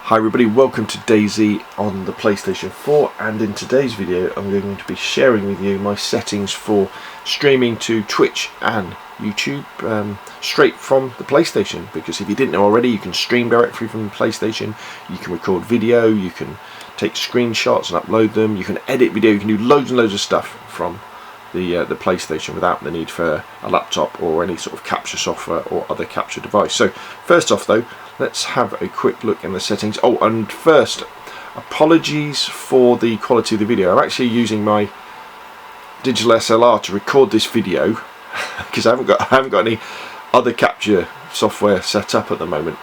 Hi everybody, welcome to DayZ on the PlayStation 4, and in today's video I'm going to be sharing with you my settings for streaming to Twitch and YouTube straight from the PlayStation, because if you didn't know already, you can stream directly from the PlayStation, you can record video, you can take screenshots and upload them, you can edit video, you can do loads and loads of stuff from the PlayStation without the need for a laptop or any sort of capture software or other capture device. So first off though, let's have a quick look in the settings. Oh, and first, apologies for the quality of the video. I'm actually using my digital SLR to record this video because I haven't got any other capture software set up at the moment.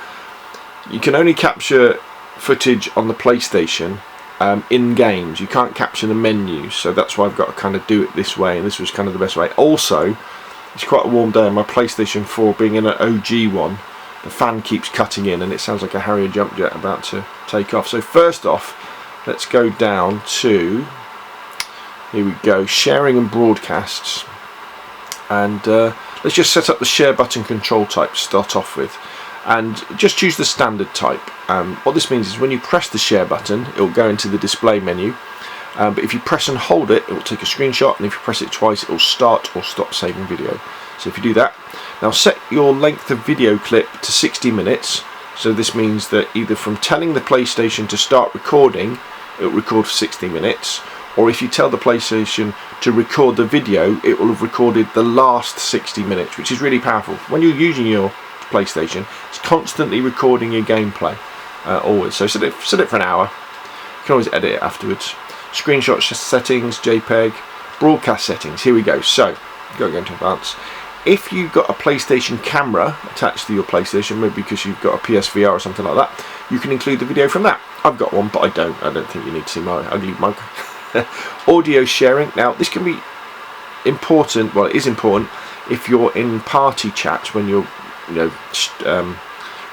You can only capture footage on the PlayStation in games. You can't capture the menus, so that's why I've got to kind of do it this way, and this was kind of the best way. Also, it's quite a warm day on my PlayStation 4, being in an OG one. The fan keeps cutting in and it sounds like a Harrier jump jet about to take off. So first off, let's go down to, here we go, sharing and broadcasts, and let's just set up the share button control type to start off with, and just choose the standard type. What this means is when you press the share button, it will go into the display menu, but if you press and hold it, it will take a screenshot, and if you press it twice, it will start or stop saving video. So if you do that, now set your length of video clip to 60 minutes. So this means that either from telling the PlayStation to start recording, it will record for 60 minutes, or if you tell the PlayStation to record the video, it will have recorded the last 60 minutes, which is really powerful. When you're using your PlayStation, it's constantly recording your gameplay, always. So set it for an hour. You can always edit it afterwards. Screenshot settings, JPEG, broadcast settings. Here we go. So you've got to go into advanced. If you've got a PlayStation camera attached to your PlayStation, maybe because you've got a PSVR or something like that, you can include the video from that. I've got one, but I don't think you need to see my ugly mug. Audio sharing. Now this can be important, well it is important if you're in party chats when you're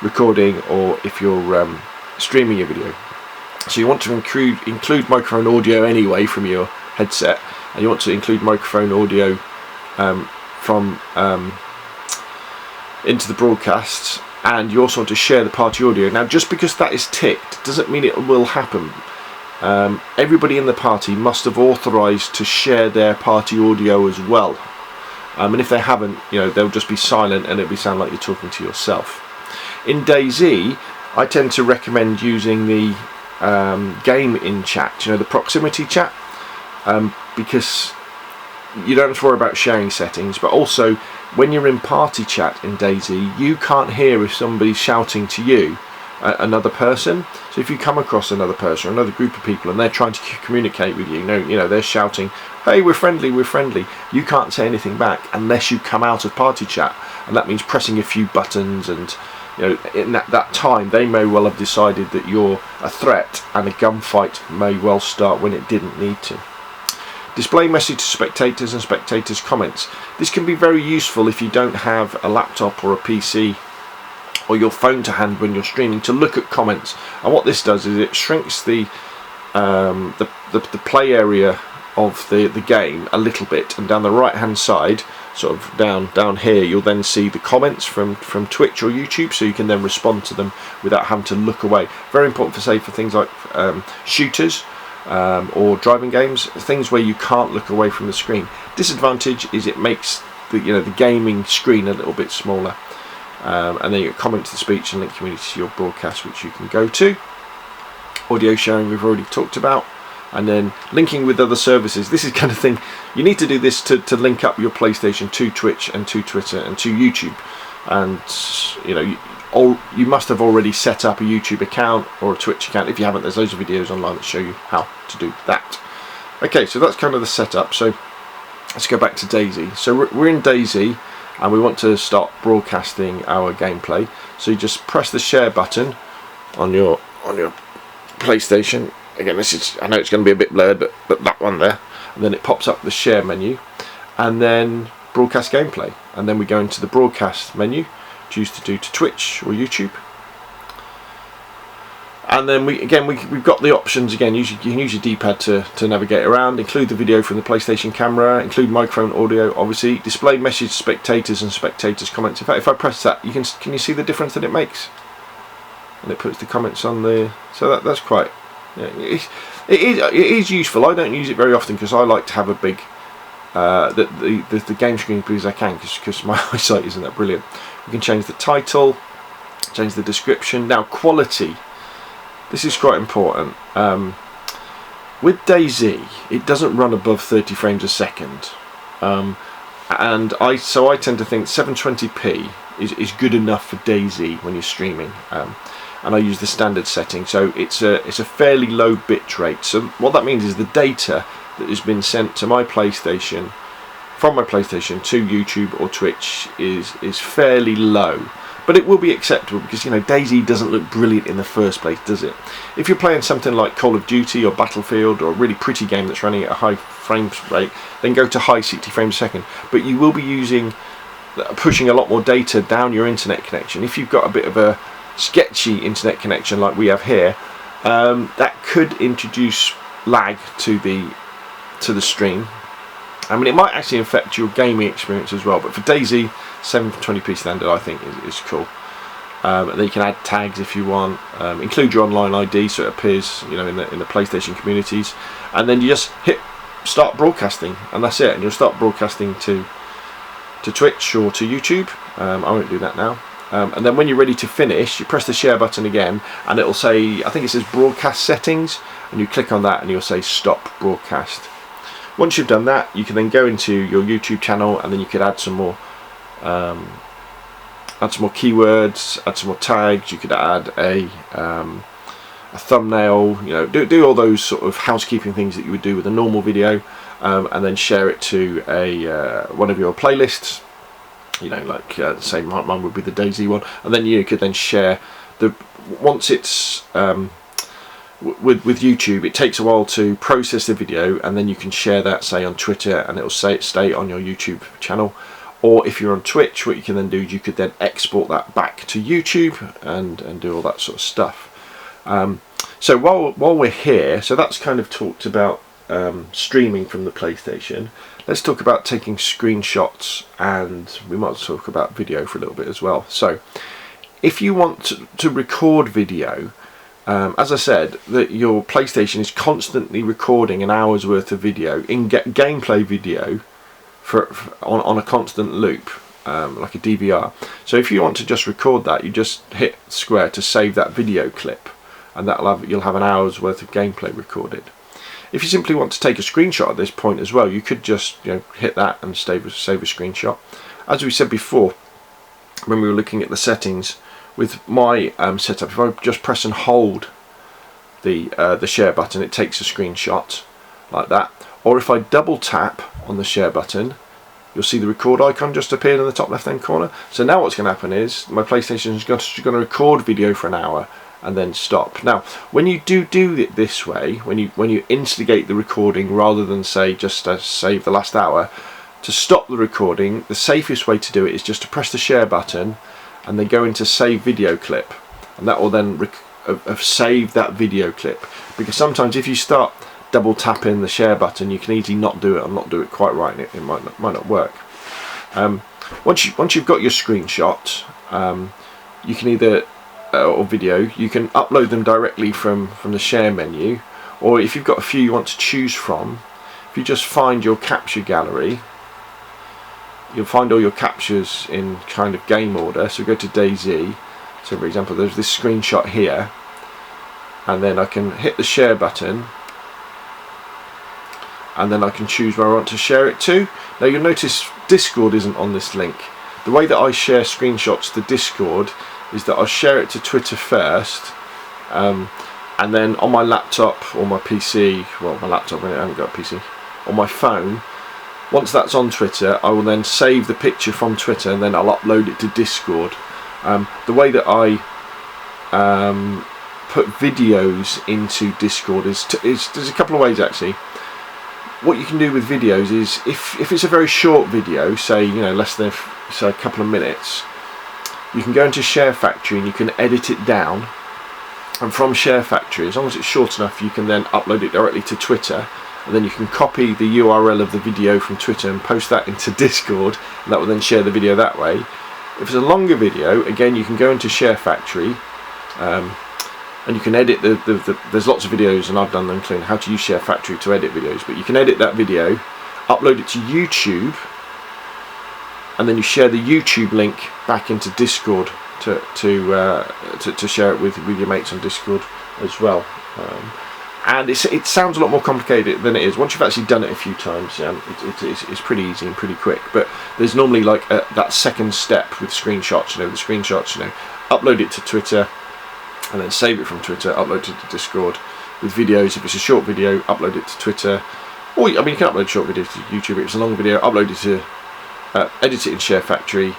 recording, or if you're streaming your video. So you want to include microphone audio anyway from your headset, and you want to include microphone audio from into the broadcasts, and you also want to share the party audio. Now just because that is ticked doesn't mean it will happen. Everybody in the party must have authorized to share their party audio as well, and if they haven't, they'll just be silent and it'll sound like you're talking to yourself. In DayZ, I tend to recommend using the game in chat, the proximity chat, because you don't have to worry about sharing settings, but also when you're in party chat in DayZ, you can't hear if somebody's shouting to you, another person. So if you come across another person or another group of people and they're trying to communicate with you, they're shouting, hey, we're friendly, you can't say anything back unless you come out of party chat, and that means pressing a few buttons, and in that time they may well have decided that you're a threat, and a gunfight may well start when it didn't need to. Display message to spectators and spectators' comments. This can be very useful if you don't have a laptop or a PC or your phone to hand when you're streaming, to look at comments. And what this does is it shrinks the play area of the game a little bit, and down the right hand side, sort of down here, you'll then see the comments from Twitch or YouTube, so you can then respond to them without having to look away. Very important for things like shooters, or driving games, things where you can't look away from the screen. Disadvantage is it makes the gaming screen a little bit smaller, and then you get comment to the speech and link community to your broadcast, which you can go to. Audio sharing we've already talked about, and then linking with other services. This is kind of thing you need to do this to link up your PlayStation to Twitch and to Twitter and to YouTube, and you must have already set up a YouTube account or a Twitch account. If you haven't, there's loads of videos online that show you how to do that. Okay, so that's kind of the setup. So let's go back to DayZ. So we're in DayZ and we want to start broadcasting our gameplay. So you just press the share button on your PlayStation. Again, I know it's going to be a bit blurred, but that one there, and then it pops up the share menu, and then broadcast gameplay, and then we go into the broadcast menu. Choose to do to Twitch or YouTube, and then we've got the options again. You can use your D-pad to navigate around. Include the video from the PlayStation camera, include microphone audio, obviously. Display message spectators and spectators comments. In fact, if I press that, can you see the difference that it makes? and it puts the comments on the. So that's quite. Yeah, it is useful. I don't use it very often because I like to have a big the game screen as big as I can because my eyesight isn't that brilliant. We can change the title, change the description. Now quality. This is quite important. With DayZ, it doesn't run above 30 frames a second, and I tend to think 720p is good enough for DayZ when you're streaming, and I use the standard setting, so it's a fairly low bit rate. So what that means is the data that has been sent to my PlayStation from my PlayStation to YouTube or Twitch is fairly low. But it will be acceptable because, you know, DayZ doesn't look brilliant in the first place, does it? If you're playing something like Call of Duty or Battlefield or a really pretty game that's running at a high frame rate, then go to high 60 frames a second. But you will be pushing a lot more data down your internet connection. If you've got a bit of a sketchy internet connection like we have here, that could introduce lag to the stream. I mean, it might actually affect your gaming experience as well. But for DayZ, 720p standard, I think is cool. And then you can add tags if you want, include your online ID so it appears, you know, in the PlayStation communities, and then you just hit start broadcasting, and that's it. And you'll start broadcasting to Twitch or to YouTube. I won't do that now. And then when you're ready to finish, you press the share button again, and it'll say, I think it says broadcast settings, and you click on that, and you'll say stop broadcast. Once you've done that, you can then go into your YouTube channel, and then you could add some more keywords, add some more tags. You could add a thumbnail, you know, do all those sort of housekeeping things that you would do with a normal video, and then share it to one of your playlists. You know, like say mine would be the DayZ one, and then you could then share once it's with YouTube, it takes a while to process the video, and then you can share that, say, on Twitter, and it'll stay on your YouTube channel. Or if you're on Twitch, what you can then do is you could then export that back to YouTube and do all that sort of stuff. So while we're here, so that's kind of talked about streaming from the PlayStation. Let's talk about taking screenshots, and we might talk about video for a little bit as well. So if you want to record video, as I said, that your PlayStation is constantly recording an hour's worth of video, gameplay video, on a constant loop, like a DVR. So if you want to just record that, you just hit square to save that video clip, and you'll have an hour's worth of gameplay recorded. If you simply want to take a screenshot at this point as well, you could just, you know, hit that and save a screenshot. As we said before, when we were looking at the settings, with my setup, if I just press and hold the share button, it takes a screenshot like that. Or if I double tap on the share button, you'll see the record icon just appeared in the top left hand corner. So now what's going to happen is my PlayStation is going to record video for an hour and then stop. Now when you do it this way, when you instigate the recording rather than say just save the last hour, to stop the recording, the safest way to do it is just to press the share button and then go into save video clip, and that will then save that video clip. Because sometimes if you start double tapping the share button, you can easily not do it or not do it quite right, and it might not work. Once you've got your screenshot, you can either or video, you can upload them directly from the share menu, or if you've got a few you want to choose from, if you just find your capture gallery, you'll find all your captures in kind of game order. So go to DayZ. So for example, there's this screenshot here, and then I can hit the share button, and then I can choose where I want to share it to. Now you'll notice Discord isn't on this link. The way that I share screenshots to Discord is that I share it to Twitter first, and then on my laptop or my PC, well, my laptop, I haven't got a PC, on my phone, once that's on Twitter, I will then save the picture from Twitter, and then I'll upload it to Discord. The way that I put videos into Discord is there's a couple of ways actually. What you can do with videos is if it's a very short video, say, you know, less than a couple of minutes, you can go into Share Factory and you can edit it down, and from Share Factory, as long as it's short enough, you can then upload it directly to Twitter, and then you can copy the URL of the video from Twitter and post that into Discord, and that will then share the video that way. If it's a longer video, again, you can go into Share Factory, and you can edit there's lots of videos, and I've done them, including how to use Share Factory to edit videos. But you can edit that video, upload it to YouTube, and then you share the YouTube link back into Discord to share it with your mates on Discord as well. And it sounds a lot more complicated than it is. Once you've actually done it a few times, it's pretty easy and pretty quick. But there's normally like that second step with screenshots. The screenshots, upload it to Twitter, and then save it from Twitter, upload it to Discord. With videos, if it's a short video, upload it to Twitter. Or you can upload short videos to YouTube. If it's a long video, upload it to edit it in Share Factory,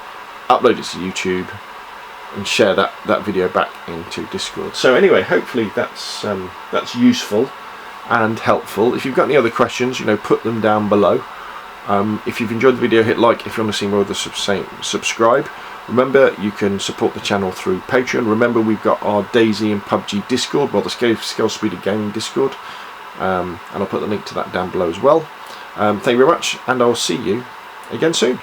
upload it to YouTube, and share that video back into Discord. So anyway, hopefully that's useful and helpful. If you've got any other questions, put them down below. If you've enjoyed the video, hit like. If you want to see more of the same, subscribe. Remember, you can support the channel through Patreon. Remember, we've got our DayZ and PUBG Discord, the Scale Speeder Gaming Discord, and I'll put the link to that down below as well. Thank you very much, and I'll see you again soon.